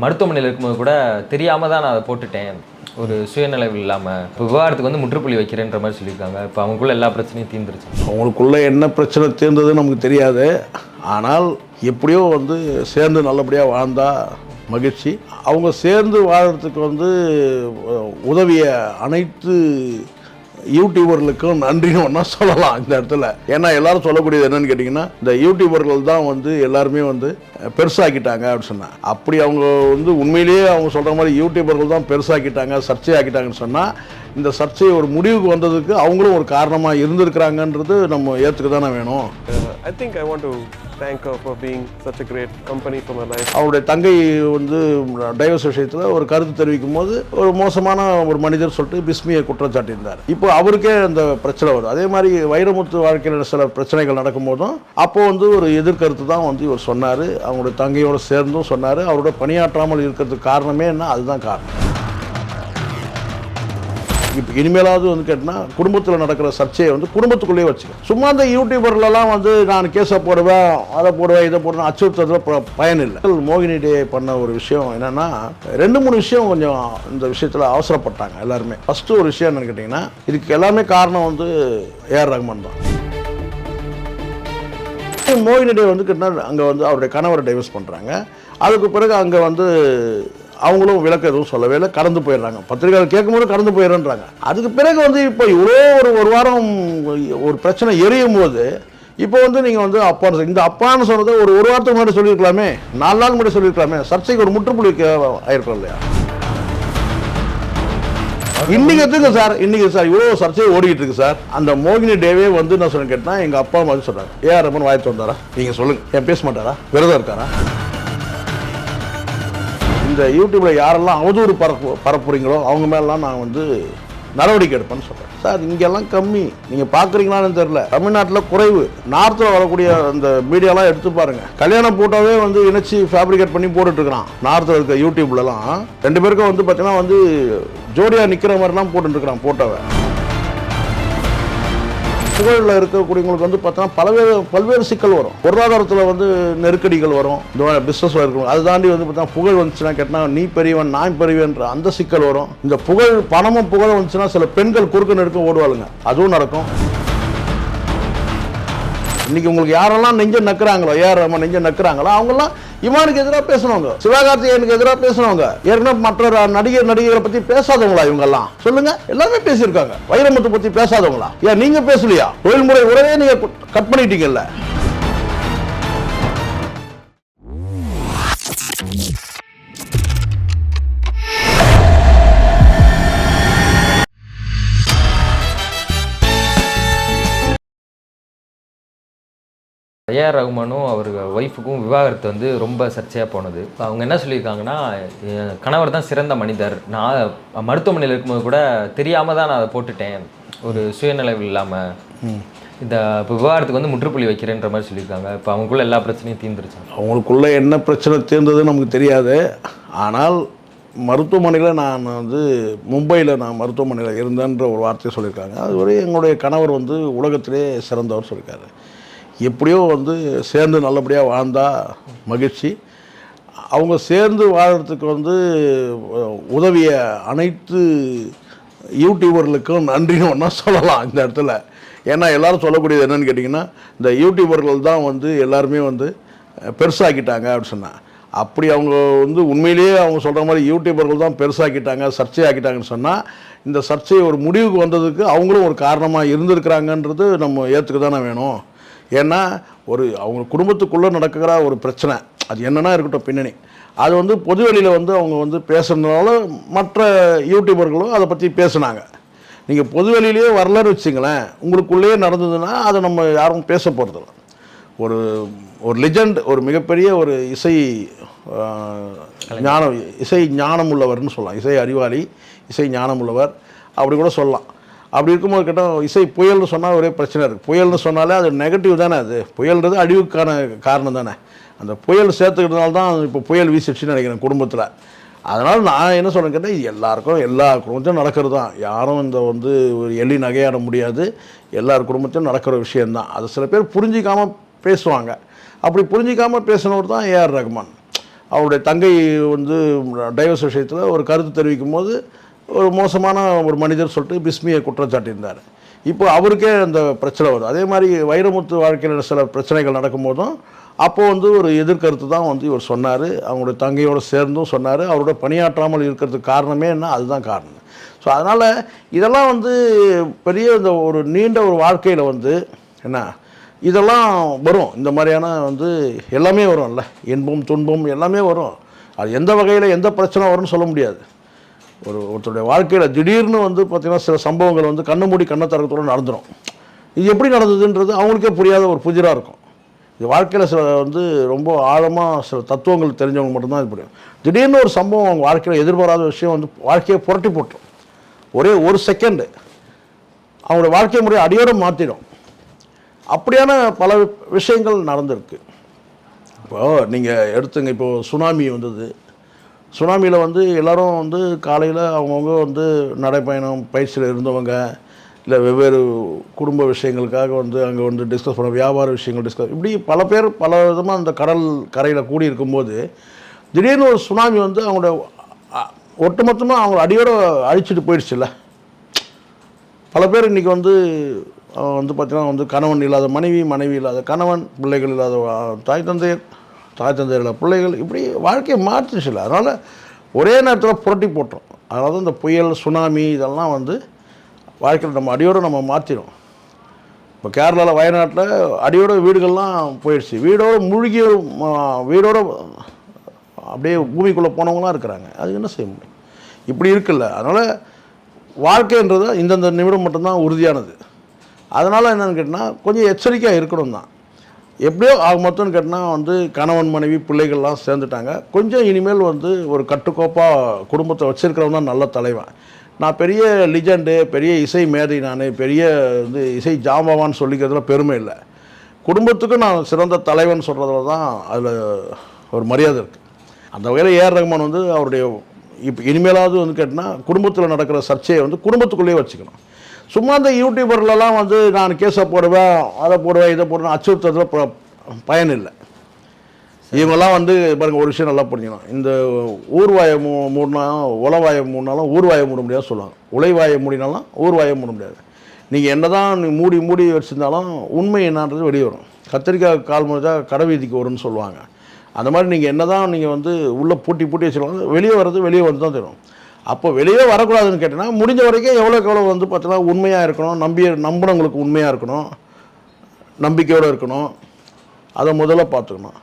மருத்துவமனையில் இருக்கும்போது கூட தெரியாமல் தான் நான் அதை போட்டுட்டேன், ஒரு சுயநலவு இல்லாமல். இப்போ விவாகரத்துக்கு வந்து முற்றுப்புள்ளி வைக்கிறேன்ற மாதிரி சொல்லியிருக்காங்க. இப்போ அவங்களுக்குள்ள எல்லா பிரச்சனையும் தீர்ந்துருச்சு. அவங்களுக்குள்ள என்ன பிரச்சனை தீர்ந்ததுன்னு நமக்கு தெரியாது. ஆனால் எப்படியோ வந்து சேர்ந்து நல்லபடியாக வாழ்ந்தா மகிழ்ச்சி. அவங்க சேர்ந்து வாழறதுக்கு வந்து உதவிய அனைத்து யூடியூபர்களுக்கும் நன்றின்னு ஒன்றா சொல்லலாம் இந்த இடத்துல. ஏன்னா எல்லாரும் சொல்லக்கூடியது என்னன்னு கேட்டிங்கன்னா, இந்த யூடியூபர்கள் தான் வந்து எல்லாருமே வந்து பெருசாக்கிட்டாங்க அப்படின்னு சொன்னாங்க. அப்படி அவங்க வந்து உண்மையிலேயே அவங்க சொல்கிற மாதிரி யூடியூபர்கள் தான் பெருசாக்கிட்டாங்க, சர்ச்சையாக்கிட்டாங்கன்னு சொன்னால், இந்த சர்ச்சை ஒரு முடிவுக்கு வந்ததுக்கு அவங்களும் ஒரு காரணமாக இருந்திருக்கிறாங்கன்றது நம்ம ஏற்றுக்க தானே வேணும். I think I want to thank her for being such a great company for my life. அவருடைய தங்கை வந்து டைவர்ஸ் விஷயத்தில் ஒரு கருத்து தெரிவிக்கும் போது ஒரு மோசமான ஒரு மனிதர் சொல்லிட்டு பிஸ்மியை குற்றம் சாட்டியிருந்தார். இப்போ அவருக்கே அந்த பிரச்சனை வரும். அதே மாதிரி வைரமுத்து வாழ்க்கையில் சில பிரச்சனைகள் நடக்கும்போதும் அப்போது வந்து ஒரு எதிர்கருத்து தான் வந்து இவர் சொன்னார். அவங்களுடைய தங்கையோடு சேர்ந்தும் சொன்னார். அவரோட பணியாற்றாமல் இருக்கிறதுக்கு காரணமே என்ன, அதுதான் காரணம். இப்போ இனிமேலாவது வந்து கேட்டால் குடும்பத்தில் நடக்கிற சர்ச்சையை வந்து குடும்பத்துக்குள்ளேயே வச்சுக்க. சும்மா இந்த யூடியூபர்லாம் வந்து நான் கேஸை போடுவேன், அதை போடுவேன், இதை போடுவேன் அச்சுறுத்ததில் பயன் இல்லை. மோகினி டே பண்ண ஒரு விஷயம் என்னென்னா, 2-3 விஷயம் கொஞ்சம் இந்த விஷயத்தில் அவசரப்பட்டாங்க எல்லாருமே. ஃபஸ்ட்டு ஒரு விஷயம் என்னென்னு கேட்டிங்கன்னா, இதுக்கு எல்லாமே காரணம் வந்து ஏஆர் ரஹ்மான் தான். மோகினி டே வந்து கேட்டால் அங்கே வந்து அவருடைய கணவரை டைவர்ஸ் பண்ணுறாங்க. அதுக்கு பிறகு அங்கே வந்து அவங்களும் விளக்கம் எதுவும் சொல்லவே இல்லை, கடந்து போயிடுறாங்க. பத்திரிகையாளர் கேட்கும்போது கடந்து போயிடுறாங்க. அதுக்கு பிறகு வந்து இப்போ இவ்வளோ ஒரு வாரம் ஒரு பிரச்சனை எரியும் போது இப்போ வந்து நீங்கள் வந்து அப்பான்னு இந்த அப்பான்னு சொன்னதை ஒரு வாரத்துக்கு முன்னாடி சொல்லியிருக்கலாமே, 4 நாள் முன்னாடி சொல்லியிருக்கலாமே, சர்ச்சைக்கு ஒரு முற்றுப்புள்ளி ஆயிருக்கும் இல்லையா? இன்னைக்கு எதுக்கு சார் இவ்வளோ சர்ச்சை ஓடிக்கிட்டு இருக்கு சார். அந்த மோகினி டேவே வந்து நான் சொன்ன கேட்டால் எங்கள் அப்பா மாதிரி சொல்கிறாங்க, ஏஆர் ரஹ்மான் வாய்த்து வந்தாரா? நீங்கள் சொல்லுங்கள், ஏன் பேச மாட்டாரா? விரதம் இருக்காரா? இந்த யூடியூப்பில் யாரெல்லாம் அவதூறு பரப்புறீங்களோ அவங்க மேலாம் நான் வந்து நடவடிக்கை எடுப்பேன்னு சொல்கிறேன். சார் இங்கெல்லாம் கம்மி, நீங்கள் பார்க்குறீங்களான்னு தெரில, தமிழ்நாட்டில் குறைவு. நார்த்தில் வரக்கூடிய அந்த மீடியாலாம் எடுத்து பாருங்கள். கல்யாண போட்டோவே வந்து இணைச்சி ஃபேப்ரிகேட் பண்ணி போட்டுட்ருக்கிறான். நார்த்தில் இருக்க யூடியூப்லலாம் 2 பேருக்கும் வந்து பார்த்தீங்கன்னா வந்து ஜோடியாக நிற்கிற மாதிரிலாம் போட்டுருக்கிறான் போட்டோவை. புகழில் இருக்கக்கூடியவங்களுக்கு வந்து பார்த்தா பல்வேறு சிக்கல் வரும். பொருளாதாரத்தில் வந்து நெருக்கடிகள் வரும். இந்த பிஸ்னஸில் இருக்கணும். அது தாண்டி வந்து பார்த்தா புகழ் வந்துச்சுன்னா கேட்டால் நீ பெரியவன் நான் பெரியவன்ற அந்த சிக்கல் வரும். இந்த புகழ் பணமும் புகழும் வந்துச்சுன்னா சில பெண்கள் குறுக்க நெருக்க ஓடுவாளுங்க, அதுவும் நடக்கும். இன்னைக்கு உங்களுக்கு யாரெல்லாம் நெஞ்ச நக்குறாங்களோ, ஏஆர் ரஹ்மான் நெஞ்ச நக்குறாங்களோ அவங்கெல்லாம் இமானுக்கு எதிராக பேசணுங்க, சிவகார்த்திகேயனுக்கு எதிராக பேசணுங்க. ஏற்கனவே மற்ற நடிகர்களை பற்றி பேசாதவங்களா இவங்கெல்லாம்? சொல்லுங்க, எல்லாமே பேசியிருக்காங்க. வைரமுத்து பற்றி பேசாதவங்களா? ஏன் நீங்க பேசலையா? தொழில்முறை உறவே நீங்க கட் பண்ணிட்டீங்கல்ல. ஏஆர் ரஹ்மானும் அவர் ஒய்ஃபுக்கும் விவாகரத்து வந்து ரொம்ப சர்ச்சையாக போனது. அவங்க என்ன சொல்லியிருக்காங்கன்னா, கணவர் தான் சிறந்த மனிதர், நான் மருத்துவமனையில் இருக்கும்போது கூட தெரியாமல் தான் நான் அதை போட்டுட்டேன், ஒரு சுயநலவு இல்லாமல். இந்த இப்போ விவாகரத்துக்கு வந்து முற்றுப்புள்ளி வைக்கிறேன்ற மாதிரி சொல்லியிருக்காங்க. இப்போ அவங்களுக்குள்ள எல்லா பிரச்சனையும் தீர்ந்துருச்சு. அவங்களுக்குள்ள என்ன பிரச்சனை தீர்ந்ததுன்னு நமக்கு தெரியாது. ஆனால் மருத்துவமனையில் நான் வந்து மும்பையில் நான் மருத்துவமனையில் இருந்தேன்ற ஒரு வார்த்தையை சொல்லியிருக்காங்க. அது வரை எங்களுடைய கணவர் வந்து உலகத்திலே சிறந்தவர் சொல்லியிருக்காரு. எப்படியோ வந்து சேர்ந்து நல்லபடியாக வாழ்ந்தா மகிழ்ச்சி. அவங்க சேர்ந்து வாழறதுக்கு வந்து உதவிய அனைத்து யூடியூபர்களுக்கும் நன்றின்னு ஒன்றா சொல்லலாம் இந்த இடத்துல. ஏன்னா எல்லோரும் சொல்லக்கூடியது என்னென்னு கேட்டிங்கன்னா, இந்த யூடியூபர்கள் தான் வந்து எல்லாருமே வந்து பெருசாக்கிட்டாங்க அப்படின்னு சொன்னாங்க. அப்படி அவங்க வந்து உண்மையிலேயே அவங்க சொல்கிற மாதிரி யூடியூபர்கள் தான் பெருசாக்கிட்டாங்க, சர்ச்சையாக்கிட்டாங்கன்னு சொன்னால், இந்த சர்ச்சை ஒரு முடிவுக்கு வந்ததுக்கு அவங்களும் ஒரு காரணமாக இருந்திருக்கிறாங்கன்றது நம்ம ஏற்றுக்க தானே வேணும். ஏன்னா அவங்க குடும்பத்துக்குள்ளே நடக்கிற ஒரு பிரச்சனை, அது என்னென்னா இருக்கட்டும் பின்னணி, அது வந்து பொதுவெளியில் வந்து அவங்க வந்து பேசுகிறதுனால மற்ற யூடியூபர்களும் அதை பற்றி பேசுனாங்க. நீங்கள் பொதுவெளியிலேயே வரலன்னு வச்சிங்களேன், உங்களுக்குள்ளேயே நடந்ததுன்னா அதை நம்ம யாரும் பேச போகிறதில்ல. ஒரு லெஜண்ட், ஒரு மிகப்பெரிய ஒரு இசை ஞானம் உள்ளவர்னு சொல்லலாம். இசை அறிவாளி, இசை ஞானம் உள்ளவர் அப்படி கூட சொல்லலாம். அப்படி இருக்கும்போது கேட்டால் இசை புயல்னு சொன்னால் ஒரே பிரச்சனை இருக்குது. புயல்னு சொன்னாலே அது நெகட்டிவ் தானே. அது புயல்ன்றது அழிவுக்கான காரணம் தானே. அந்த புயல் சேர்த்துக்கிறதுனால தான் இப்போ புயல் வீசிடுச்சுன்னு நினைக்கிறேன் குடும்பத்தில். அதனால் நான் என்ன சொல்கிறேன் கேட்டால், இது எல்லாருக்கும் எல்லா குடும்பத்தையும் நடக்கிறது தான். யாரும் இந்த வந்து ஒரு எள்ளி நகையாட முடியாது. எல்லார் குடும்பத்தையும் நடக்கிற விஷயந்தான். அது சில பேர் புரிஞ்சிக்காமல் பேசுவாங்க. அப்படி புரிஞ்சிக்காமல் பேசினவர் தான் ஏஆர் ரஹ்மான். அவருடைய தங்கை வந்து டைவர்ஸ் விஷயத்தில் ஒரு கருத்து தெரிவிக்கும் போது ஒரு மோசமான ஒரு மனிதர் சொல்லிட்டு பிஸ்மியை குற்றச்சாட்டியிருந்தார். இப்போ அவருக்கே அந்த பிரச்சனை வருது. அதே மாதிரி வைரமுத்து வாழ்க்கையில் சில பிரச்சனைகள் நடக்கும்போதும் அப்போது வந்து ஒரு எதிர்கருத்து தான் வந்து இவர் சொன்னார். அவங்களுடைய தங்கையோடு சேர்ந்தும் சொன்னார். அவரோட பணியாற்றாமல் இருக்கிறதுக்கு காரணமே என்ன, அதுதான் காரணம். ஸோ அதனால் இதெல்லாம் வந்து பெரிய இந்த ஒரு நீண்ட ஒரு வாழ்க்கையில் வந்து என்ன இதெல்லாம் வரும். இந்த மாதிரியான வந்து எல்லாமே வரும்ல, இன்பம் துன்பம் எல்லாமே வரும். அது எந்த வகையில் எந்த பிரச்சனை வரும்னு சொல்ல முடியாது. ஒருத்தருடைய வாழ்க்கையில் திடீர்னு வந்து பார்த்திங்கன்னா சில சம்பவங்கள் வந்து கண்ணு மூடி கண்ணை திறக்கத்தோடு நடந்துடும். இது எப்படி நடந்ததுன்றது அவங்களுக்கே புரியாத ஒரு புதிராக இருக்கும். இது வாழ்க்கையில் சில வந்து ரொம்ப ஆழமாக சில தத்துவங்கள் தெரிஞ்சவங்க மட்டும்தான் இது முடியும். திடீர்னு ஒரு சம்பவம் அவங்க வாழ்க்கையில் எதிர்பாராத விஷயம் வந்து வாழ்க்கையை புரட்டி போட்டுரும். ஒரே ஒரு செகண்டு அவங்களோட வாழ்க்கை முறையை அடியோடு மாற்றிடும். அப்படியான பல விஷயங்கள் நடந்திருக்கு. இப்போது நீங்கள் எடுத்துங்க, இப்போது சுனாமி வந்தது. சுனாமியில் வந்து எல்லோரும் வந்து காலையில் அவங்கவுங்க வந்து நடைப்பயணம் பயிற்சியில் இருந்தவங்க, இல்லை வெவ்வேறு குடும்ப விஷயங்களுக்காக வந்து அங்கே வந்து டிஸ்கஸ் பண்ண வியாபார விஷயங்கள் டிஸ்கஸ், இப்படி பல பேர் பல விதமாக அந்த கடல் கரையில் கூடி இருக்கும்போது திடீர்னு ஒரு சுனாமி வந்து அவங்களோட ஒட்டுமொத்தமாக அவங்க அடியோடு அழிச்சிட்டு போயிடுச்சுல்ல. பல பேர் இன்றைக்கி வந்து பார்த்திங்கன்னா வந்து கணவன் இல்லாத மனைவி, மனைவி இல்லாத கணவன், பிள்ளைகள் இல்லாத தாய் தந்தையர் இல்லாத பிள்ளைகள், இப்படி வாழ்க்கையை மாற்றிச்சுல. அதனால் ஒரே நேரத்தில் புரட்டி போட்டோம். அதனால தான் இந்த புயல் சுனாமி இதெல்லாம் வந்து வாழ்க்கையில் நம்ம அடியோடு நம்ம மாற்றிடும். இப்போ கேரளாவில் வயநாட்டில் அடியோட வீடுகள்லாம் போயிடுச்சு. வீடோடு மூழ்கி வீடோடு அப்படியே பூமிக்குள்ளே போனவங்களாம் இருக்கிறாங்க. அது என்ன செய்ய முடியும்? இப்படி இருக்குல்ல. அதனால் வாழ்க்கைன்றது இந்தந்த நிமிடம் மட்டும்தான் உறுதியானது. அதனால் என்னென்னு கேட்டால் கொஞ்சம் எச்சரிக்கையாக இருக்கணும் தான். எப்படியோ ஆக மொத்தம்னு கேட்டால் வந்து கணவன் மனைவி பிள்ளைகள்லாம் சேர்ந்துட்டாங்க. கொஞ்சம் இனிமேல் வந்து ஒரு கட்டுக்கோப்பாக குடும்பத்தை வச்சுருக்கிறவன் தான் நல்ல தலைவன். நான் பெரிய லிஜெண்டு, பெரிய இசை மேதை, நான் பெரிய வந்து இசை ஜாம்பவான்னு சொல்லிக்கிறதுல பெருமை இல்லை. குடும்பத்துக்கு நான் சிறந்த தலைவன் சொல்கிறதுல தான் அதில் ஒரு மரியாதை இருக்குது. அந்த வகையில் ஏஆர் ரஹ்மான் வந்து அவருடைய இப்போ இனிமேலாவது வந்து கேட்டால் குடும்பத்தில் நடக்கிற சர்ச்சையை வந்து குடும்பத்துக்குள்ளேயே வச்சுக்கணும். சும்மா இந்த யூடியூபர்லாம் வந்து நான் கேஸை போடுவேன், அதை போடுவேன், இதை போடுவேன் அச்சுறுத்தத்தில் பயன் இல்லை. இவங்கெல்லாம் வந்து பாருங்கள், ஒரு விஷயம் நல்லா புரிஞ்சுக்கணும். இந்த ஊர்வாயை மூடினாலும் உளவாயை மூடினாலும் ஊர்வாயை மூட முடியாது சொல்லுவாங்க. உழைவாயை மூடினாலும் ஊர்வாயை மூட முடியாது. நீங்கள் என்ன தான் மூடி மூடி வச்சுருந்தாலும் உண்மை என்னன்றது வெளியே வரும். கத்திரிக்காய் கால் முடிஞ்சா கடை வீதிக்கு வரும்னு சொல்லுவாங்க. அந்த மாதிரி நீங்கள் என்ன தான் நீங்கள் வந்து உள்ளே பூட்டி வச்சுருவாங்க, வெளியே வெளியே வந்து தான் தெரியும். அப்போ வெளியே வரக்கூடாதுன்னு கேட்டிங்கன்னா முடிஞ்ச வரைக்கும் எவ்வளோக்கு எவ்வளோ வந்து பார்த்தீங்கன்னா உண்மையாக இருக்கணும், நம்பினவங்களுக்கு உண்மையாக இருக்கணும், நம்பிக்கையோடு இருக்கணும். அதை முதல்ல பார்த்துக்கணும்.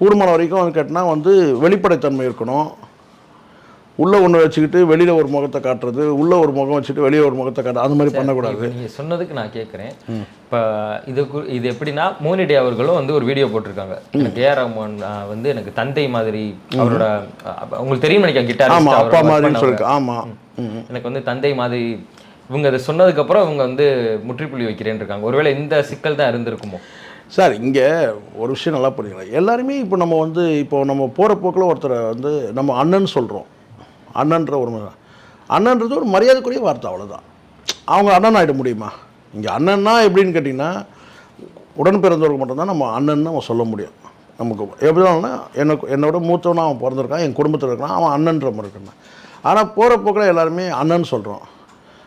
கூடுமான வரைக்கும் வந்து கேட்டால் வந்து வெளிப்படைத்தன்மை இருக்கணும். உள்ளே ஒன்று வச்சுக்கிட்டு வெளியில் ஒரு முகத்தை காட்டுறது, உள்ளே ஒரு முகம் வச்சுட்டு வெளியே ஒரு முகத்தை காட்டுறது, அந்த மாதிரி பண்ணக்கூடாது. நீங்கள் சொன்னதுக்கு நான் கேட்குறேன். இப்போ இது எப்படின்னா, மோனிடே அவர்களும் வந்து ஒரு வீடியோ போட்டிருக்காங்க. எனக்கு ஏஆர் ரஹ்மான் வந்து எனக்கு தந்தை மாதிரி, அவரோட உங்களுக்கு தெரியும் நினைக்கிறேன், கிட்டார் அப்பா மாதிரின்னு சொல்லிட்டு. ஆமாம், எனக்கு வந்து தந்தை மாதிரி. இவங்க அதை சொன்னதுக்கப்புறம் இவங்க வந்து முற்றுப்புள்ளி வைக்கிறேன்னு இருக்காங்க. ஒருவேளை இந்த சிக்கல் தான் இருந்திருக்குமோ சார்? இங்கே ஒரு விஷயம் நல்லா புரியுங்களா, எல்லாருமே இப்போ நம்ம போகிற போக்கில் ஒருத்தரை வந்து நம்ம அண்ணன் சொல்கிறோம். அண்ணன்ற ஒரு அண்ணன்றது ஒரு மரியாதைக்குரிய வார்த்தை, அவ்வளோதான். அவங்க அண்ணன் ஆகிட முடியுமா? இங்கே அண்ணன்னா எப்படின்னு கேட்டிங்கன்னா, உடன் பிறந்தவர்கள் மட்டும்தான் நம்ம அண்ணன் நம்ம சொல்ல முடியும். நமக்கு எப்படின்னா என்னோட மூத்தவனா அவன் பிறந்திருக்கான், என் குடும்பத்தில் இருக்கான், அவன் அண்ணன்ற மாதிரி இருக்கான். ஆனால் போகிற போக்கில் எல்லாருமே அண்ணன் சொல்கிறோம்.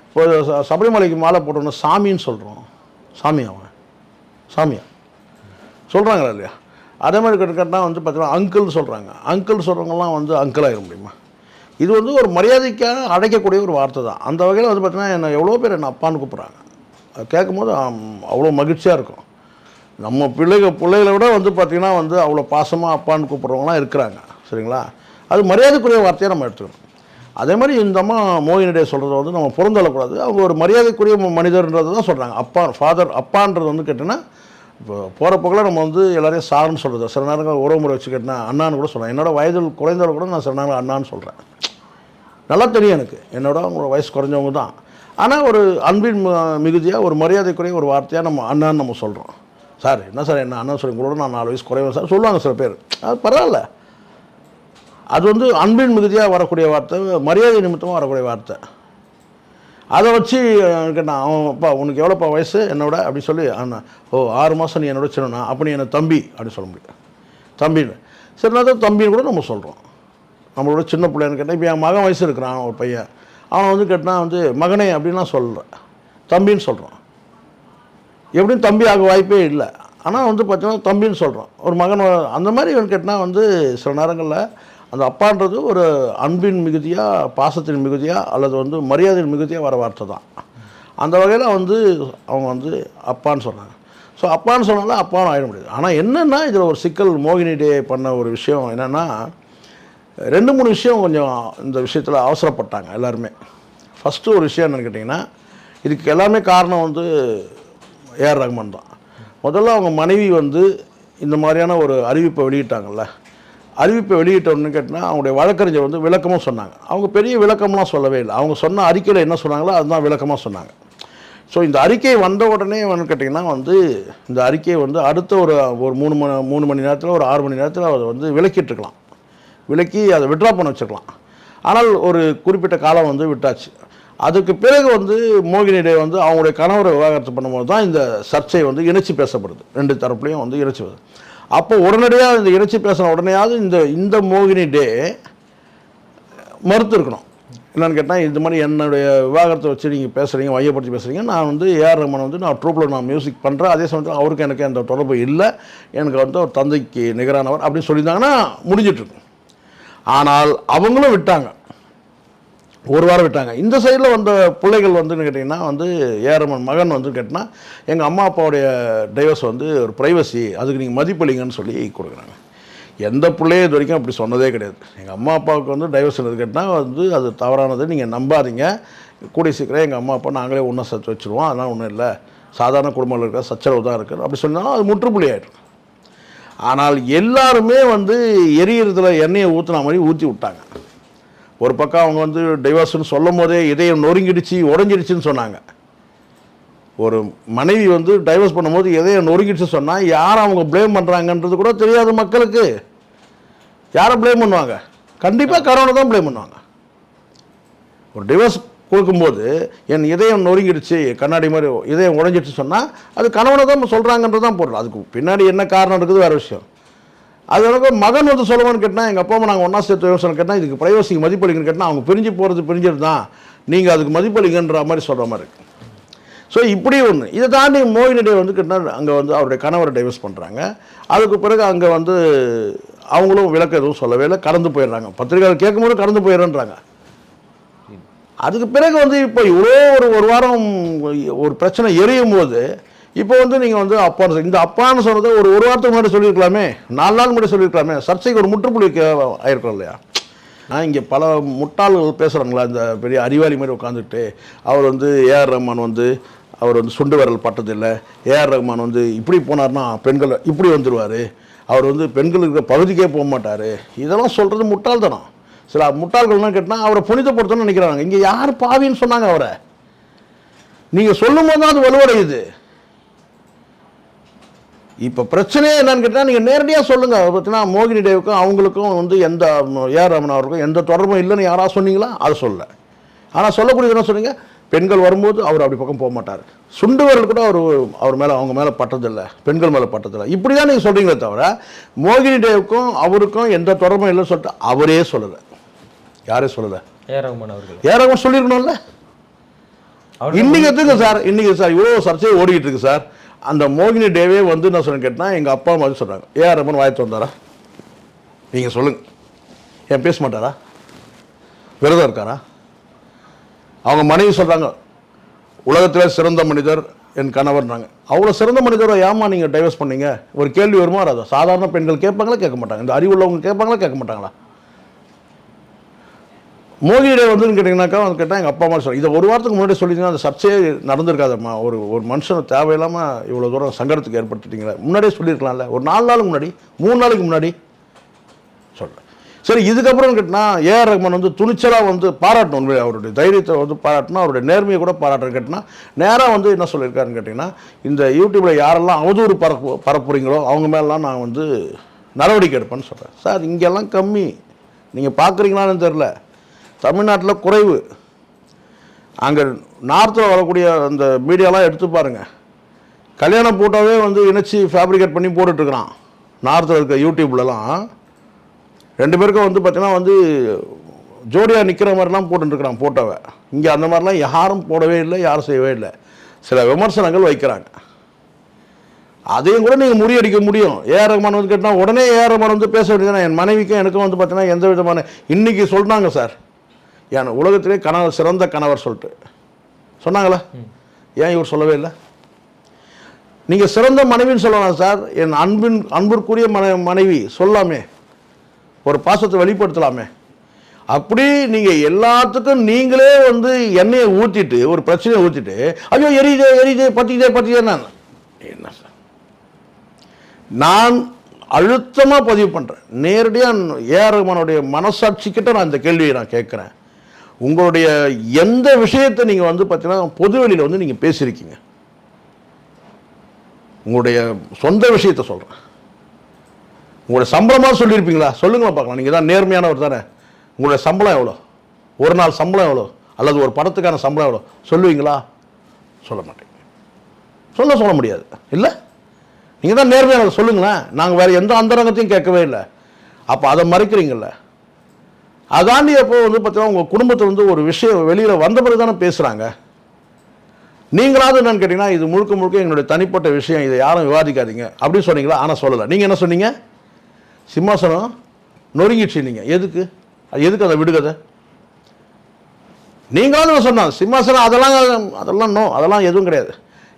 இப்போ சபரிமலைக்கு மாலை போட்டோன்னா சாமின்னு சொல்கிறோம். சாமியா சொல்கிறாங்களா இல்லையா? அதே மாதிரி கேட்டால் வந்து பார்த்தீங்கன்னா அங்கிள் சொல்கிறாங்க. அங்கிள் சொல்கிறவங்கலாம் வந்து அங்கிள் ஆகிட முடியுமா? இது வந்து ஒரு மரியாதைக்காக அடைக்கக்கூடிய ஒரு வார்த்தை தான். அந்த வகையில் வந்து பார்த்தீங்கன்னா என்னை எவ்வளோ பேர் என்னை அப்பான்னு கூப்பிட்றாங்க. அது கேட்கும்போது அவ்வளோ மகிழ்ச்சியாக இருக்கும். நம்ம பிள்ளைகளை விட வந்து பார்த்திங்கன்னா வந்து அவ்வளோ பாசமாக அப்பான்னு கூப்பிட்றவங்களாம் இருக்கிறாங்க. சரிங்களா? அது மரியாதைக்குரிய வார்த்தையை நம்ம எடுத்துக்கணும். அதே மாதிரி இந்த அம்மா மோகினிடே சொல்கிறத வந்து நம்ம புறந்தள்ளக்கூடாது. அவங்க ஒரு மரியாதைக்குரிய மனிதர்ன்றது தான் சொல்கிறாங்க. அப்பான்றது வந்து கேட்டிங்கன்னா, இப்போ போகிற போக்கில் நம்ம வந்து எல்லாரையும் சார்னு சொல்கிறது. சில நேரங்கள் உறவுமுறை வச்சு கேட்டினா அண்ணான்னு கூட சொல்கிறேன். என்னோடய வயதில் குறைந்தவர்கள் கூட நான் சில நேரம் அண்ணான்னு சொல்கிறேன். நல்லா தெரியும் எனக்கு, என்னோட அவங்களோட வயசு குறைஞ்சவங்க தான். ஆனால் ஒரு அன்பின் மிகுதியாக ஒரு மரியாதைக்குரிய ஒரு வார்த்தையாக நம்ம அண்ணான்னு நம்ம சொல்கிறோம். சார் என்ன சார் என்ன அண்ணன் சொல்லி கூட நான் 4 வயசு குறைவேன் சார் சொல்லுவாங்க சில பேர். அது பரவாயில்ல. அது வந்து அன்பின் மிகுதியாக வரக்கூடிய வார்த்தை, மரியாதை நிமித்தமாக வரக்கூடிய வார்த்தை. அதை வச்சு கேட்டான், அவன்ப்பா உனக்கு எவ்வளோப்பா வயசு என்னோட அப்படி சொல்லி, அண்ணா 6 மாதம் நீ என்னோட சின்னண்ணா, அப்போ நீ என்னை தம்பி அப்படின்னு சொல்ல முடியும். தம்பின்னு சரி நான் தம்பின்னு கூட நம்ம சொல்கிறோம். நம்மளோட சின்ன பிள்ளைன்னு கேட்டால் இப்போ என் மகன் வயசு இருக்கிறான் ஒரு பையன், அவன் வந்து கேட்டால் வந்து மகனே அப்படின்னா சொல்கிறேன், தம்பின்னு சொல்கிறான். எப்படியும் தம்பி ஆக வாய்ப்பே இல்லை, ஆனால் வந்து பார்த்தீங்கன்னா தம்பின்னு சொல்கிறோம். ஒரு மகன் அந்த மாதிரி கேட்டால் வந்து சில நேரங்களில் அந்த அப்பான்றது ஒரு அன்பின் மிகுதியாக, பாசத்தின் மிகுதியாக, அல்லது வந்து மரியாதையின் மிகுதியாக வர வார்த்தை தான். அந்த வகையில் வந்து அவங்க வந்து அப்பான்னு சொன்னாங்க. ஸோ அப்பான்னு சொன்னாலும் அப்பான்னு ஆகிட முடியாது. ஆனால் என்னென்னா இதில் ஒரு சிக்கல், மோகினி டே பண்ண ஒரு விஷயம் என்னென்னா 2-3 விஷயம் கொஞ்சம் இந்த விஷயத்தில் அவசரப்பட்டாங்க எல்லாருமே. ஃபஸ்ட்டு ஒரு விஷயம் என்னென்னு கேட்டிங்கன்னா, இதுக்கு எல்லாமே காரணம் வந்து ஏஆர் ரஹ்மான் தான். முதல்ல அவங்க மனைவி வந்து இந்த மாதிரியான ஒரு அறிவிப்பை வெளியிட்டாங்கல்ல, அறிவிப்பை வெளியிட்டோன்னு கேட்டால் அவங்களுடைய வழக்கறிஞர் வந்து விளக்கமாக சொன்னாங்க. அவங்க பெரிய விளக்கம்லாம் சொல்லவே இல்லை, அவங்க சொன்ன அறிக்கையில் என்ன சொன்னாங்களோ அதுதான் விளக்கமாக சொன்னாங்க. ஸோ இந்த அறிக்கை வந்த உடனே வந்து கேட்டிங்கன்னா வந்து இந்த அறிக்கையை வந்து அடுத்த ஒரு 3 மணி நேரத்தில், ஒரு 6 மணி நேரத்தில் அதை வந்து விலக்கிட்டுருக்கலாம், விலக்கி அதை விட்ரா பண்ண வச்சுருக்கலாம். ஆனால் ஒரு குறிப்பிட்ட காலம் வந்து விட்டாச்சு. அதுக்கு பிறகு வந்து மோகினி டே வந்து அவங்களுடைய கணவரை விவாகரத்து பண்ணும்போது தான் இந்த சர்ச்சை வந்து இணைச்சி பேசப்படுது, 2 தரப்புலையும் வந்து இணைச்சி வருது. அப்போ உடனடியாக இந்த இணைச்சி பேசின உடனேயாவது இந்த மோகினி டே மறுத்து இருக்கணும். என்னென்னு கேட்டால், இந்த மாதிரி என்னுடைய விவாகரத்தை வச்சு நீங்கள் பேசுகிறீங்க, மையப்படுத்தி பேசுகிறீங்க, நான் வந்து ஏஆர் ரஹ்மான் வந்து நான் ட்ரூப்பில் நான் மியூசிக் பண்ணுறேன், அதே சமயத்தில் அவருக்கு எனக்கு அந்த தொடர்பு இல்லை, எனக்கு வந்து அவர் தந்தைக்கு நிகரானவர் அப்படின்னு சொல்லியிருந்தாங்கன்னா முடிஞ்சிட்ருக்கும். ஆனால் அவங்களும் விட்டாங்க, ஒரு வாரம் விட்டாங்க. இந்த சைடில் வந்த பிள்ளைகள் வந்துன்னு கேட்டிங்கன்னா வந்து ஏஆர் ரஹ்மான் மகன் வந்து கேட்டினா எங்கள் அம்மா அப்பாவுடைய டைவர்ஸ் வந்து ஒரு ப்ரைவசி, அதுக்கு நீங்கள் மதிப்பளிங்கன்னு சொல்லி கொடுக்குறாங்க. எந்த பிள்ளையும் இது வரைக்கும் அப்படி சொன்னதே கிடையாது. எங்கள் அம்மா அப்பாவுக்கு வந்து டைவர்ஸ் கேட்டால் வந்து அது தவறானது, நீங்கள் நம்பாதீங்க, கூடிய சீக்கிரம் எங்கள் அம்மா அப்பா நாங்களே ஒன்றா சேர்த்து வச்சுருவோம், அதெல்லாம் ஒன்றும் இல்லை, சாதாரண குடும்பங்கள் இருக்கிற சச்சரவு தான் இருக்குது அப்படி சொன்னாலும் அது முற்றுப்புள்ளி ஆகிடும். ஆனால் எல்லாருமே வந்து எரியறதுல எண்ணெயை ஊற்றுன மாதிரி ஊற்றி விட்டாங்க. ஒரு பக்கம் அவங்க வந்து டைவர்ஸ்னு சொல்லும் போதே இதயம் நொறுங்கிடுச்சு, உடஞ்சிடுச்சுன்னு சொன்னாங்க. ஒரு மனைவி வந்து டைவர்ஸ் பண்ணும்போது இதயம் நொறுங்கிடுச்சு சொன்னால் யாரை அவங்க ப்ளேம் பண்ணுறாங்கன்றது கூட தெரியாத மக்களுக்கு யாரை ப்ளேம் பண்ணுவாங்க? கண்டிப்பாக கணவனை தான் ப்ளேம் பண்ணுவாங்க. ஒரு டிவோர்ஸ் கொடுக்கும்போது என் இதயம் நொறுங்கிடுச்சு, கண்ணாடி மாதிரி இதயம் உடஞ்சிடுச்சு சொன்னால் அது கணவனை தான் சொல்கிறாங்கன்றது தான் போடுறோம். அதுக்கு பின்னாடி என்ன காரணம் இருக்குது வேறு விஷயம். அது எனக்கு மகன் வந்து சொல்லுவான்னு கேட்டால், எங்கள் அப்பா அம்மா நாங்கள் ஒன்றா சேர்த்து விவசாயம் கேட்டால் இதுக்கு ப்ரைவசிக்கு மதிப்பளிங்கன்னு கேட்டால் அவங்க பிரிஞ்சு போகிறது பிரிஞ்சது தான், நீங்கள் அதுக்கு மதிப்பளிங்கன்ற மாதிரி சொல்கிற மாதிரி இருக்குது. ஸோ இப்படி ஒன்று. இதை தாண்டி மோகினி டே வந்து கேட்டால் அங்கே வந்து அவருடைய கணவரை டைவர்ஸ் பண்ணுறாங்க. அதுக்கு பிறகு அங்கே வந்து அவங்களும் விளக்கம் எதுவும் சொல்லவே இல்லை, கடந்து போயிடுறாங்க. பத்திரிகையாளர் கேட்கும்போது கடந்து போயிடுறேன்றாங்க. அதுக்கு பிறகு வந்து இப்போ இவ்வளோ ஒரு வாரம் ஒரு பிரச்சனை எரியும் போது இப்போ வந்து நீங்கள் வந்து அப்பான்னு இந்த அப்பான்னு சொன்னதை ஒரு வாரத்துக்கு முன்னாடி சொல்லியிருக்கலாமே, 4 நாள் முன்னாடி சொல்லியிருக்கலாமே, சர்ச்சைக்கு ஒரு முற்றுப்புள்ளி ஆயிருக்கோம் இல்லையா? நான் இங்கே பல முட்டாள்கள் பேசுகிறாங்களா, இந்த பெரிய அறிவாளி மாதிரி உட்காந்துட்டு அவர் வந்து ஏஆர் ரஹ்மான் வந்து அவர் வந்து சுண்டு விரல் பட்டதில்லை, ஏஆர் ரஹ்மான் வந்து இப்படி போனார்னா பெண்கள் இப்படி வந்துடுவார், அவர் வந்து பெண்கள் இருக்கிற பகுதிக்கே போக மாட்டார், இதெல்லாம் சொல்கிறது முட்டாள்தனம். சில முட்டாள்கள்லாம் கேட்டால் அவரை புனிதப்படுத்தணும்னு நினைக்கிறாங்க. இங்கே யார் பாவின்னு சொன்னாங்க அவரை? நீங்கள் சொல்லும் போது தான் அது வலுவடையுது. இப்போ பிரச்சனையே என்னன்னு கேட்டால் நீங்கள் நேரடியாக சொல்லுங்கள். அதை பார்த்தீங்கன்னா மோகினி டேவுக்கும் அவங்களுக்கும் வந்து எந்த ஏஆர் ரஹ்மான் அவருக்கும் எந்த தொடர்பும் இல்லைன்னு யாராவது சொன்னீங்களா? அதை சொல்ல. ஆனால் சொல்லக்கூடியது என்ன சொன்னீங்க? பெண்கள் வரும்போது அவர் அப்படி பக்கம் போக மாட்டார், சுண்டு வரல் கூட அவர் மேலே அவங்க மேலே பட்டதில்லை, பெண்கள் மேலே பட்டதில்லை, இப்படி தான் நீங்கள் சொல்கிறீங்களே தவிர மோகினி டேவுக்கும் அவருக்கும் எந்த தொடர்பும் இல்லைன்னு சொல்லிட்டு அவரே சொல்லலை. யாரே சொல்லலை? ஏஆர் ரஹ்மான் சொல்லியிருக்கணும்ல. இன்னைக்கு எதுங்க சார், இன்னைக்கு சார் இவ்வளோ சர்ச்சையை ஓடிக்கிட்டு இருக்கு சார். அந்த மோகினி டேவே வந்து என்ன சொன்னேன்னு கேட்டால் எங்கள் அப்பா மாதிரி சொல்கிறாங்க, ஏஆர் ரஹ்மான் வாய்த்து வந்தாரா? நீங்கள் சொல்லுங்கள். ஏன் பேச மாட்டாரா? விரதம் இருக்காரா? அவங்க மனைவி சொல்கிறாங்க, உலகத்தில் சிறந்த மனிதர் என் கணவர்னாங்க. அவ்வளோ சிறந்த மனிதரை ஏமா நீங்கள் டைவர்ஸ் பண்ணீங்க? ஒரு கேள்வி வருமா? அதை சாதாரண பெண்கள் கேட்பாங்களா கேட்க மாட்டாங்க? இந்த அறிவுள்ளவங்க கேட்பாங்களா கேட்க மாட்டாங்களா? மோகினி டே வந்துன்னு கேட்டிங்கனாக்கா வந்து கேட்டால் எங்கள் அப்பா அம்மா சொல்ல இதை ஒரு வாரத்துக்கு முன்னாடி சொல்லிங்கன்னா அந்த சர்ச்சையே நடந்திருக்காதம்மா. ஒரு மனுஷனை தேவையில்லாமல் இவ்வளோ தூரம் சங்கடத்துக்கு ஏற்படுத்திட்டீங்களே, முன்னாடியே சொல்லியிருக்கலாம்ல, ஒரு 4 நாளுக்கு முன்னாடி 3 நாளைக்கு முன்னாடி சொல்கிறேன். சரி, இதுக்கப்புறம் கேட்டால் ஏஆர் ரஹ்மான் வந்து துணிச்சலாக வந்து பாராட்டணும், உண்மையை அவருடைய தைரியத்தை வந்து பாராட்டணும், அவருடைய நேர்மையை கூட பாராட்டுன்னு கேட்டால் நேராக வந்து என்ன சொல்லியிருக்காருன்னு கேட்டிங்கன்னா, இந்த யூடியூப்பில் யாரெல்லாம் அவதூறு பரப்புறீங்களோ அவங்க மேலாம் நான் வந்து நடவடிக்கை எடுப்பேன்னு சொல்கிறேன். சார் இங்கெல்லாம் கம்மி, நீங்கள் பார்க்குறீங்களான்னு தெரில, தமிழ்நாட்டில் குறைவு. அங்கே நார்த்தில் வரக்கூடிய அந்த மீடியாலாம் எடுத்து பாருங்கள், கல்யாண போட்டோவே வந்து இணைச்சி ஃபேப்ரிகேட் பண்ணி போட்டுட்ருக்குறான் நார்த்தில் இருக்க யூடியூப்லலாம். 2 பேருக்கும் வந்து பார்த்தீங்கன்னா வந்து ஜோடியாக நிற்கிற மாதிரிலாம் போட்டுருக்குறான் ஃபோட்டோவை. இங்கே அந்த மாதிரிலாம் யாரும் போடவே இல்லை, யாரும் செய்யவே இல்லை. சில விமர்சனங்கள் வைக்கிறாங்க. அதையும் கூட நீங்கள் முறியடிக்க முடியும். ஏஆர் ரஹ்மான் வந்து கேட்டால் உடனே ஏஆர் ரஹ்மான் வந்து பேச வேண்டியதுனா என் மனைவிக்கும் எனக்கும் வந்து பார்த்தீங்கன்னா எந்த விதமான இன்றைக்கி சொல்கிறாங்க சார், என் உலகத்திலே கணவர் சிறந்த கணவர் சொல்லிட்டு சொன்னாங்களா? ஏன் இவர் சொல்லவே இல்லை? நீங்கள் சிறந்த மனைவின்னு சொல்லலாம் சார். என் அன்பிற்குரிய மனைவி சொல்லாமே, ஒரு பாசத்தை வெளிப்படுத்தலாமே. அப்படி நீங்கள் எல்லாத்துக்கும் நீங்களே வந்து எண்ணெயை ஊற்றிட்டு ஒரு பிரச்சனையை ஊற்றிட்டு ஐயோ எரியுதே பற்றிக்கிட்டே நான் என்ன சார், நான் அழுத்தமாக பதிவு பண்ணுறேன். நேரடியாக ஏஆர் ரஹ்மானுடைய மனசாட்சிக்கிட்ட நான் இந்த கேள்வியை நான் கேட்குறேன். உங்களுடைய எந்த விஷயத்தை நீங்கள் வந்து பார்த்தீங்கன்னா பொதுவெளியில் வந்து நீங்கள் பேசியிருக்கீங்க? உங்களுடைய சொந்த விஷயத்தை சொல்கிறேன். உங்களுடைய சம்பளமாக சொல்லியிருப்பீங்களா? சொல்லுங்களா பார்க்கலாம். நீங்கள் தான் நேர்மையானவர் தானே. உங்களுடைய சம்பளம் எவ்வளோ, ஒரு நாள் சம்பளம் எவ்வளோ, அல்லது ஒரு படத்துக்கான சம்பளம் எவ்வளோ சொல்லுவீங்களா? சொல்ல மாட்டீங்க. சொல்ல முடியாது இல்லை. நீங்கள் தான் நேர்மையானவர், சொல்லுங்களேன். நாங்கள் வேறு எந்த அந்தரங்கத்தையும் கேட்கவே இல்லை. அப்போ அதை மறைக்கிறீங்கள. அதாண்டி அப்போ வந்து பார்த்தீங்கன்னா உங்கள் குடும்பத்தில் வந்து ஒரு விஷயம் வெளியில் வந்த பிறகு தானே பேசுகிறாங்க. நீங்களாவது என்னன்னு கேட்டிங்கன்னா இது முழுக்க எங்களுடைய தனிப்பட்ட விஷயம், இதை யாரும் விவாதிக்காதீங்க அப்படின்னு சொன்னீங்களா? ஆனால் சொல்லலை. நீங்கள் என்ன சொன்னீங்க? சிம்மாசனம் நொறுங்கிடுச்சு. நீங்கள் எதுக்கு அதை விடுகதை நீங்களாவது சொன்னாங்க. சிம்மாசனம் அதெல்லாம் எதுவும் கிடையாது.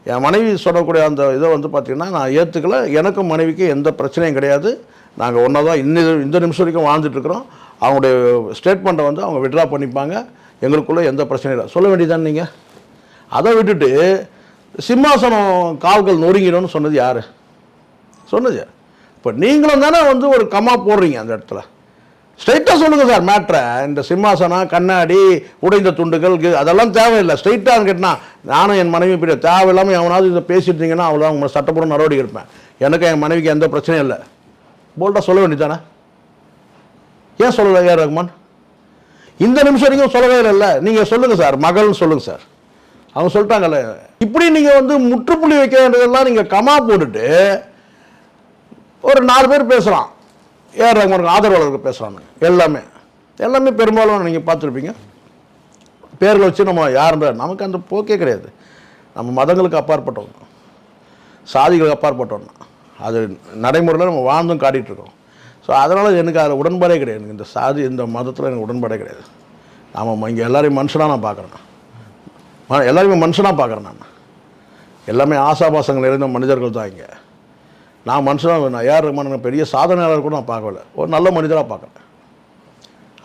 என் மனைவி சொல்லக்கூடிய அந்த இதை வந்து பார்த்திங்கன்னா நான் ஏற்றுக்கல. எனக்கும் மனைவிக்கும் எந்த பிரச்சனையும் கிடையாது. நாங்கள் ஒன்றா தான் இந்த நிமிஷம் வரைக்கும் வாழ்ந்துட்டுருக்குறோம். அவங்களுடைய ஸ்டேட்மெண்ட்டை வந்து அவங்க விட்ரா பண்ணிப்பாங்க. எங்களுக்குள்ளே எந்த பிரச்சனையும் இல்லை. சொல்ல வேண்டியதானே நீங்கள்? அதை விட்டுட்டு சிம்மாசனம் கால்கள் நொறுங்கிடும்னு சொன்னது யார் சொன்னது? இப்போ நீங்களும் தானே வந்து ஒரு கம்மா போடுறீங்க அந்த இடத்துல. ஸ்ட்ரைட்டாக சொல்லுங்கள் சார் மேட்ரை. இந்த சிம்மாசனம், கண்ணாடி, உடைந்த துண்டுகள் அதெல்லாம் தேவையில்லை. ஸ்ட்ரைட்டாக கேட்டால் நானும் என் மனைவி பெரிய தேவையில்லாமல் எவனாவது இதை பேசிட்டீங்கன்னா அவ்வளோ உங்களை சட்டப்பூர்வ நடவடிக்கை எடுப்பேன். எனக்கு என் மனைவிக்கு எந்த பிரச்சனையும் இல்லை. போல்டாக சொல்ல வேண்டியதானே? ஏன் சொல்லலை ஏஆர் ரஹ்மான்? இந்த நிமிஷம் வரைக்கும் சொல்லவே இல்லை. நீங்கள் சொல்லுங்கள் சார், மகள்னு சொல்லுங்கள் சார். அவங்க சொல்லிட்டாங்கல்ல. இப்படி நீங்கள் வந்து முற்றுப்புள்ளி வைக்க வேண்டியதெல்லாம் நீங்கள் கமா போட்டுட்டு ஒரு 4 பேர் பேசுகிறான். ஏஆர் ரஹ்மானுக்கு ஆதரவாளர்கள் பேசுகிறாங்க. எல்லாமே பெரும்பாலும் நீங்கள் பார்த்துருப்பீங்க. பேர்களை வச்சு நம்ம யாருன்ற நமக்கு அந்த போக்கே கிடையாது. நம்ம மதங்களுக்கு அப்பாற்பட்டவங்க, சாதிகளுக்கு அப்பாற்பட்டவங்க. அது நடைமுறையில் நம்ம வாழ்ந்தும் காட்டிகிட்ருக்கோம். ஸோ அதனால் எனக்கு அதில் உடன்பாடே கிடையாது. எனக்கு இந்த சாதி இந்த மதத்தில் எனக்கு உடன்பாடே கிடையாது. நாம் இங்கே எல்லாரையும் மனுஷனாக நான் பார்க்குறேன். எல்லாருமே மனுஷனாக பார்க்குறேன். நான் எல்லாமே ஆசாபாசங்கள் நிறைந்த மனிதர்கள் தான் இங்கே. நான் மனுஷனாக நான் ஏஆர் ரஹ்மான் பெரிய சாதனையாளர் கூட நான் பார்க்கல, ஒரு நல்ல மனிதராக பார்க்குறேன்.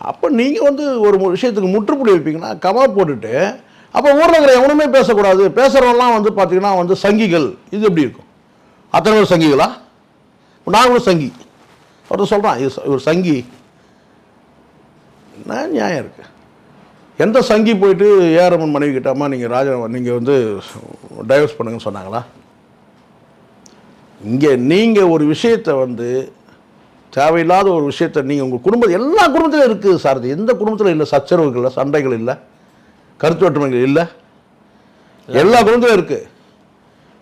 அப்போ நீங்கள் வந்து ஒரு விஷயத்துக்கு முற்றுப்புள்ளி வைப்பீங்கன்னா கமா போட்டுட்டு அப்போ ஊரில் இருக்கிற எவனுமே பேசக்கூடாது. பேசுகிறவங்களாம் வந்து பார்த்திங்கன்னா வந்து சங்கிகள். இது எப்படி இருக்கும்? அத்தனை பேர் சங்கிகளா? நான் கூட சங்கி. ஒருத்தர் சொல்கிறான் இவர் சங்கி. என்ன நியாயம் இருக்குது? எந்த சங்கி போயிட்டு ஏஆர் ரஹ்மான் மனைவி கிட்டாமா நீங்கள் வந்து டைவர்ஸ் பண்ணுங்கன்னு சொன்னாங்களா? இங்கே நீங்கள் ஒரு விஷயத்தை வந்து தேவையில்லாத ஒரு விஷயத்தை நீங்கள் உங்கள் குடும்பம் எல்லா குடும்பத்திலும் இருக்குது சார். எந்த குடும்பத்தில் இல்லை சச்சரவுகள் இல்லை, சண்டைகள் இல்லை, கருத்து வேற்றுமைகள் இல்லை. எல்லா குடும்பத்திலும் இருக்குது.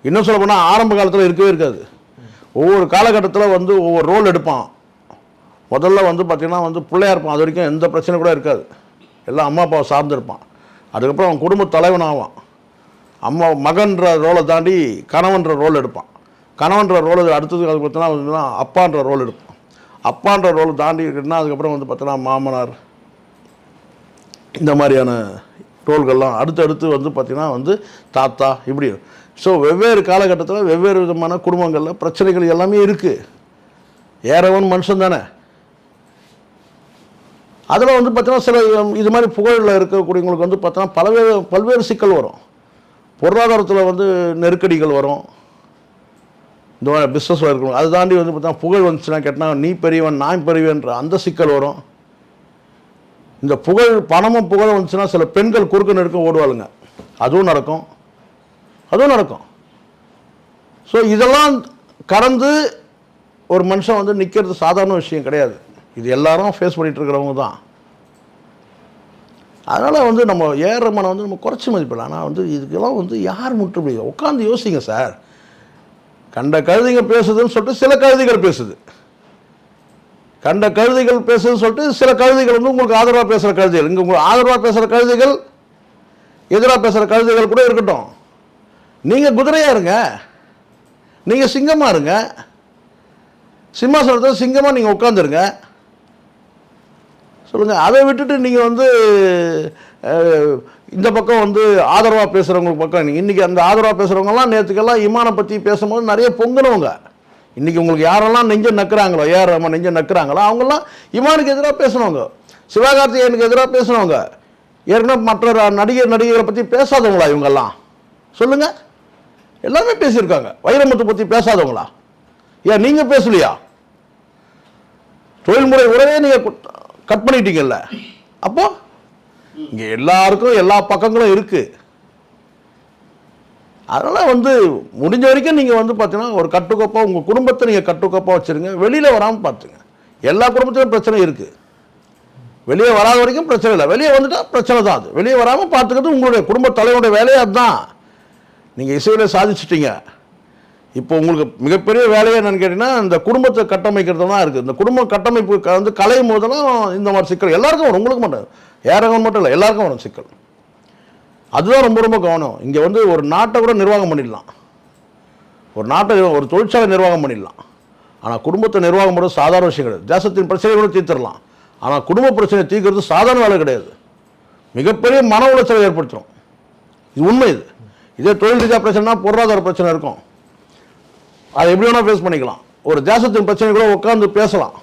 இன்னும் சொல்ல போனால் ஆரம்ப காலத்தில் இருக்கவே இருக்காது. ஒவ்வொரு காலகட்டத்தில் வந்து ஒவ்வொரு ரோல் எடுப்பான். முதல்ல வந்து பார்த்திங்கன்னா வந்து பிள்ளையாக இருப்பான். அது வரைக்கும் எந்த பிரச்சனை கூட இருக்காது. எல்லாம் அம்மா அப்பாவை சார்ந்திருப்பான். அதுக்கப்புறம் அவன் குடும்ப தலைவனாவான். மகன்ற ரோலை தாண்டி கணவன்ற ரோல் எடுப்பான். கணவன்ற ரோல் அடுத்தது அது பார்த்தோன்னா அப்பான்ற ரோல் எடுப்பான். அப்பான்ற ரோல் தாண்டி இருக்குன்னா அதுக்கப்புறம் வந்து பார்த்தோன்னா மாமனார், இந்த மாதிரியான ரோல்கள்லாம் அடுத்தடுத்து வந்து பார்த்திங்கன்னா வந்து தாத்தா இப்படி. ஸோ வெவ்வேறு காலகட்டத்தில் வெவ்வேறு விதமான குடும்பங்களில் பிரச்சனைகள் எல்லாமே இருக்குது. ஏறவன் மனுஷன் தானே. அதில் வந்து பார்த்தீங்கன்னா சில இது மாதிரி புகழில் இருக்கக்கூடியவங்களுக்கு வந்து பார்த்தோன்னா பல்வேறு சிக்கல் வரும். பொருளாதாரத்தில் வந்து நெருக்கடிகள் வரும். இந்த மாதிரி பிஸ்னஸில் இருக்கணும். அதை தாண்டி வந்து பார்த்தா புகழ் வந்துச்சுன்னா கேட்டால் நீ பெரியவன் நான் பெரியவன்ற அந்த சிக்கல் வரும். இந்த பணமும் புகழும் வந்துச்சுன்னா சில பெண்கள் குறுக்க நெருக்க ஓடுவாளுங்க. அதுவும் நடக்கும். ஸோ இதெல்லாம் கடந்து ஒரு மனுஷன் வந்து நிற்கிறது சாதாரண விஷயம் கிடையாது. இது எல்லாரும் ஃபேஸ் பண்ணிகிட்டு இருக்கிறவங்க தான். அதனால் வந்து நம்ம ஏஆர் ரஹ்மானை வந்து நம்ம குறைச்சி மதிப்பிடலாம். ஆனால் வந்து இதுக்கெல்லாம் வந்து யார் முற்றுப்புள்ளி உட்காந்து யோசிங்க சார். கண்ட கழுதிங்க பேசுதுன்னு சொல்லிட்டு சில கழுதிகள் பேசுது. கண்ட கழுதைகள் பேசுன்னு சொல்லிட்டு சில கழுதைகள் வந்து உங்களுக்கு ஆதரவாக பேசுகிற கழுதைகள், இங்கே உங்களுக்கு ஆதரவாக பேசுகிற கழுதைகள், எதிராக பேசுகிற கழுதைகள் கூட இருக்கட்டும். நீங்கள் குதிரையாக இருங்க, நீங்கள் சிங்கமாக இருங்க, சிம்மாசனத்தில் சிங்கமாக நீங்கள் உட்காந்துருங்க. சொல்லுங்கள். அதை விட்டுட்டு நீங்கள் வந்து இந்த பக்கம் வந்து ஆதரவாக பேசுகிறவங்களுக்கு பக்கம் நீங்கள் இன்றைக்கி அந்த ஆதரவாக பேசுகிறவங்கலாம் நேற்றுக்கெல்லாம் இமானை பற்றி பேசும்போது நிறைய பொங்குனவங்க. இன்றைக்கி உங்களுக்கு யாரெல்லாம் நெஞ்ச நக்குறாங்களோ, ஏஆர் ரஹ்மான் நெஞ்ச நக்குறாங்களோ அவங்கெல்லாம் இமானுக்கு எதிராக பேசுனவங்க, சிவகார்த்திகேயனுக்கு எதிராக பேசுனவங்க, ஏற்கனவே மற்ற நடிகர்களை பற்றி பேசாதவங்களா இவங்கெல்லாம்? சொல்லுங்கள். எல்லாமே பேசியிருக்காங்க. வைரமுத்து பற்றி பேசாதவங்களா? ஏன் நீங்கள் பேசலையா? தொழில்முறை உறவே நீங்கள் கட் பண்ணிட்டீங்கல்ல. அப்போ இங்கே எல்லாருக்கும் எல்லா பக்கங்களும் இருக்குது. அதனால் வந்து முடிஞ்ச வரைக்கும் நீங்கள் வந்து பார்த்தீங்கன்னா ஒரு கட்டுக்கோப்பாக உங்கள் குடும்பத்தை நீங்கள் கட்டுக்கோப்பாக வச்சுருங்க. வெளியில் வராமல் பார்த்துங்க. எல்லா குடும்பத்திலும் பிரச்சனை இருக்குது. வெளியே வராத வரைக்கும் பிரச்சனை இல்லை, வெளியே வந்துட்டால் பிரச்சனை தான். அது வெளியே வராமல் பார்த்துக்கிறது உங்களுடைய குடும்ப தலைவருடைய வேலையே. அதுதான் நீங்கள் இசையில் சாதிச்சிட்டீங்க. இப்போ உங்களுக்கு மிகப்பெரிய வேலையை என்னென்னு கேட்டிங்கன்னா இந்த குடும்பத்தை கட்டமைக்கிறது தான் இருக்குது. இந்த குடும்ப கட்டமைப்பு வந்து கலையும் போதெல்லாம் இந்த மாதிரி சிக்கல் எல்லாருக்கும் வரும். உங்களுக்கு மட்டும் ஏறவங்க மட்டும் இல்லை, எல்லாருக்கும் வரும் சிக்கல். அதுதான் ரொம்ப ரொம்ப கவனம். இங்கே வந்து ஒரு நாட்டை கூட நிர்வாகம் பண்ணிடலாம், ஒரு நாட்டை ஒரு தொழிற்சாலை நிர்வாகம் பண்ணிடலாம். ஆனால் குடும்பத்தை நிர்வாகம் பண்ணுறது சாதாரண விஷயம் கிடையாது. தேசத்தின் பிரச்சனை கூட தீர்த்திடலாம். ஆனால் குடும்ப பிரச்சனை தீர்க்கிறது சாதாரண வேலை கிடையாது. மிகப்பெரிய மன உளைச்சலை ஏற்படுத்தும். இது உண்மை. இதே தொழில் ரீதியாக பிரச்சனைனா பொருளாதார பிரச்சனை இருக்கும், அதை எப்படி வேணால் ஃபேஸ் பண்ணிக்கலாம். ஒரு தேசத்தின் பிரச்சனை கூட உட்காந்து பேசலாம்,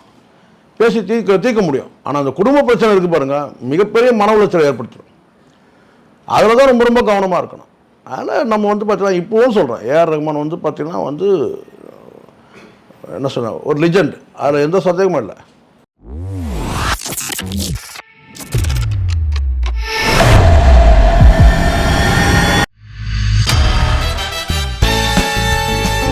பேசி தீர்க்க முடியும். ஆனால் அந்த குடும்ப பிரச்சனை இருக்குது பாருங்கள், மிகப்பெரிய மன உளைச்சலை ஏற்படுத்தும். அதில் தான் ரொம்ப ரொம்ப கவனமாக இருக்கணும். அதனால் நம்ம வந்து பார்த்தீங்கன்னா இப்போவும் சொல்கிறேன், ஏஆர் ரஹ்மான் வந்து பார்த்திங்கன்னா வந்து என்ன சொன்ன ஒரு லிஜெண்ட், அதில் எந்த சந்தேகமும் இல்லை.